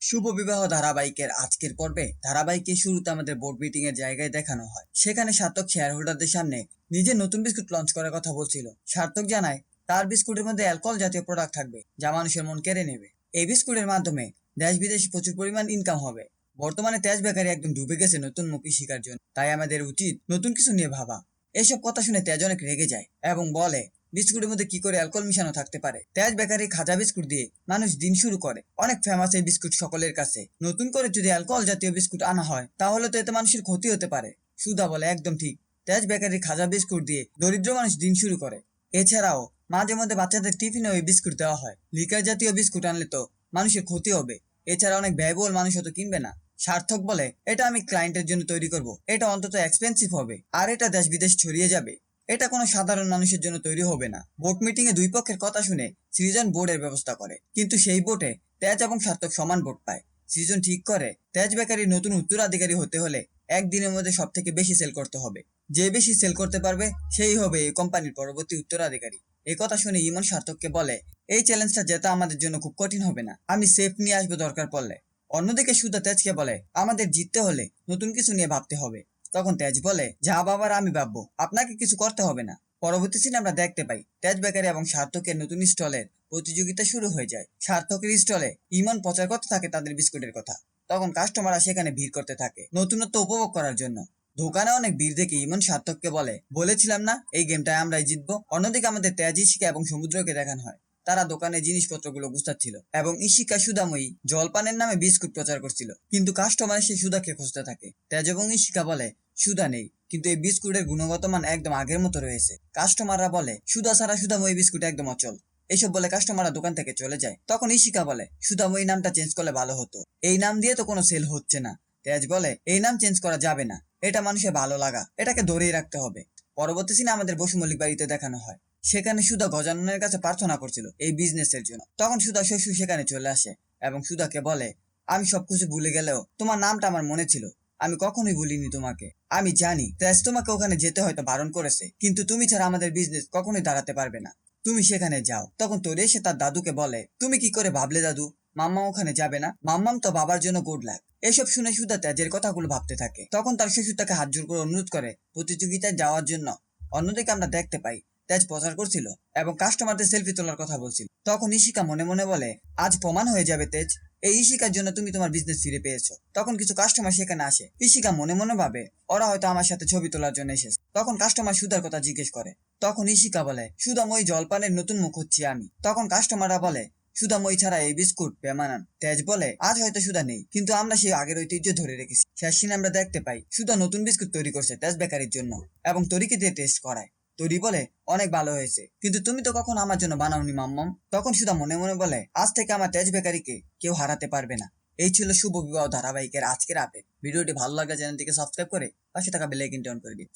শুভ বিবাহ ধারাবাহিকের আজকের পর্বে ধারাবাহিকের শুরুতে আমাদের বোর্ড মিটিং এর জায়গায় দেখানো হয়। সেখানে সার্থক শেয়ার হোল্ডারদের সামনে নিজের নতুন বিস্কুট লঞ্চ করার কথা বলছিল। সার্থক জানায় তার বিস্কুটের মধ্যে অ্যালকোহল জাতীয় প্রোডাক্ট থাকবে যা মানুষের মন কেড়ে নেবে। এই বিস্কুটের মাধ্যমে দেশ বিদেশে প্রচুর পরিমাণ ইনকাম হবে। বর্তমানে তেজ বেকারি একদম ডুবে গেছে নতুন মুখী শিকার জন্য, তাই আমাদের উচিত নতুন কিছু নিয়ে ভাবা। এসব কথা শুনে তেজ অনেক রেগে যায় এবং বলে বিস্কুটের মধ্যে কি করে অ্যালকোহল মিশানো থাকতে পারে। তেজ বেকারি খাজা বিস্কুট দিয়ে মানুষ দিন শুরু করে, অনেক ফেমাস এই বিস্কুট সকলের কাছে। নতুন করে যদি অ্যালকোহল জাতীয় বিস্কুট আনা হয় তাহলে তো এতে মানুষের ক্ষতি হতে পারে। সুধা বলে একদম ঠিক, তেজ বেকারির খাজা বিস্কুট দিয়ে দরিদ্র মানুষ দিন শুরু করে। এছাড়াও মাঝে মধ্যে বাচ্চাদের টিফিনেও এই বিস্কুট দেওয়া হয়। লিকার জাতীয় বিস্কুট আনলে তো মানুষের ক্ষতি হবে, এছাড়া অনেক ব্যয়বহুল, মানুষ হয়তো কিনবে না। সার্থক বলে এটা আমি ক্লায়েন্টের জন্য তৈরি করব, এটা অন্তত এক্সপেন্সিভ হবে আর এটা দেশ বিদেশ ছড়িয়ে যাবে। এটা কোনো সাধারণ মানুষের জন্য তৈরি হবে না। বোর্ড মিটিং এ দুই পক্ষের কথা শুনে সৃজন বোর্ডের ব্যবস্থা করে, কিন্তু সেই বোর্ডে তেজ এবং সার্থক সমান ভোট পায়। সৃজন ঠিক করে তেজ বেকারির নতুন উত্তরাধিকারী হতে হলে একদিনের মধ্যে সব থেকে বেশি সেল করতে হবে। যে বেশি সেল করতে পারবে সেই হবে এই কোম্পানির পরবর্তী উত্তরাধিকারী। এই কথা শুনে ইমন সার্থককে বলে এই চ্যালেঞ্জটা জেতা আমাদের জন্য খুব কঠিন হবে না, আমি সেফ নিয়ে আসবো দরকার পড়লে। অন্যদিকে সুধা তেজকে বলে আমাদের জিততে হলে নতুন কিছু নিয়ে ভাবতে হবে। তখন তেজ বলে যা বাবার আমি ভাববো, আপনাকে কিছু করতে হবে না। পরবর্তী সিনে আমরা দেখতে পাই তেজ বেকারি এবং সার্থকের নতুন স্টলের প্রতিযোগিতা শুরু হয়ে যায়। সার্থকের স্টলে ইমন প্রচার করতে থাকে তাদের বিস্কুটের কথা। তখন কাস্টমাররা সেখানে ভিড় করতে থাকে নতুনত্ব উপভোগ করার জন্য। দোকানে অনেক ভিড় দেখে ইমন সার্থককে বলে বলেছিলাম না এই গেমটায় আমরাই জিতবো। অন্যদিকে আমাদের তেজ, ইশিকা এবং সমুদ্রকে দেখানো হয় তারা দোকানে জিনিসপত্রগুলো গুছাচ্ছিল এবং ইশিকা সুধাময়ী জলপানের নামে বিস্কুট প্রচার করছিল। কিন্তু কাস্টমার এসে সুধাকে খুঁজতে থাকে। তেজ এবং ইশিকা বলে সুধা নেই, কিন্তু এই বিস্কুটের গুণগত মান একদম আগের মতো রয়েছে। কাস্টমাররা বলে সুধা ছাড়া সুধাময়ী বিস্কুট একদম অচল। এসব বলে কাস্টমাররা দোকান থেকে চলে যায়। তখন ইশিকা বলে সুধাময়ী নামটা চেঞ্জ করলে ভালো হতো, এই নাম দিয়ে তো কোনো সেল হচ্ছে না। তেজ বলে এই নাম চেঞ্জ করা যাবে না, এটা মানুষের ভালো লাগা, এটাকে ধরেই রাখতে হবে। পরবর্তী সিনে আমাদের বসু মল্লিক বাড়িতে দেখানো হয়। সেখানে সুধা গজাননের কাছে প্রার্থনা করছিল এই বিজনেসের জন্য। তখন সুধা শ্বশুর সেখানে চলে আসে এবং সুধাকে বলে আমি সবকিছু ভুলে গেলেও তোমার নামটা আমার মনে ছিল, আমি কখনোই ভুলিনি তোমাকে। আমি জানি তেজ তোমাকে ওখানে যেতে হয়তো বারণ করেছে, কিন্তু তুমি ছাড়া আমাদের বিজনেস কখনোই দাঁড়াতে পারবে না, তুমি সেখানে যাও। তখন তোরে এসে তার দাদুকে বলে তুমি কি করে ভাবলে দাদু, মাম্মা ওখানে যাবে না, মাম্মাম তো বাবার জন্য গুড লাক। এসব শুনে সুধা তেজের কথাগুলো ভাবতে থাকে। তখন তার শ্বশুর তাকে হাত জোর করে অনুরোধ করে প্রতিযোগিতায় যাওয়ার জন্য। অন্যদিকে আমরা দেখতে পাই তেজ প্রচার করছিল এবং কাস্টমারদের সেলফি তোলার কথা বলছিল। তখন ইশিকা মনে মনে বলে আজ প্রমাণ হয়ে যাবে তেজ, এই ইশিকার জন্য তুমি তোমার বিজনেস ফিরে পেয়েছো। তখন কিছু কাস্টমার সেখানে আসে। ইশিকা মনে মনে ভাবে ওরা হয়তো আমার সাথে ছবি তোলার জন্য এসেছে। তখন কাস্টমার সুধার কথা জিজ্ঞেস করে। তখন ইশিকা বলে সুধাময়ী জলপানের নতুন মুখ হচ্ছি আমি। তখন কাস্টমাররা বলে সুধাময়ী ছাড়া এই বিস্কুট বেমানান। তেজ বলে আজ হয়তো সুধা নেই, কিন্তু আমরা সেই আগের ঐতিহ্য ধরে রেখেছি। শেষ সিনে আমরা দেখতে পাই সুধা নতুন বিস্কুট তৈরি করছে তেজ বেকারির জন্য এবং তরিকে দিয়ে টেস্ট করায়। তরি বলে অনেক ভালো হয়েছে, কিন্তু তুমি তো কখনো আমার জন্য বানাওনি মাম্মাম। তখন সুধা মনে মনে বলে আজ থেকে আমার তেজ বেকারিকে কেউ হারাতে পারবে না। এই ছিল শুভ বিবাহ ধারাবাহিকের আজকের আপডেট। ভিডিওটি ভালো লাগলে চ্যানেলটিকে সাবস্ক্রাইব করে পাশে থাকা বেল আইকনটি অন করে দিন।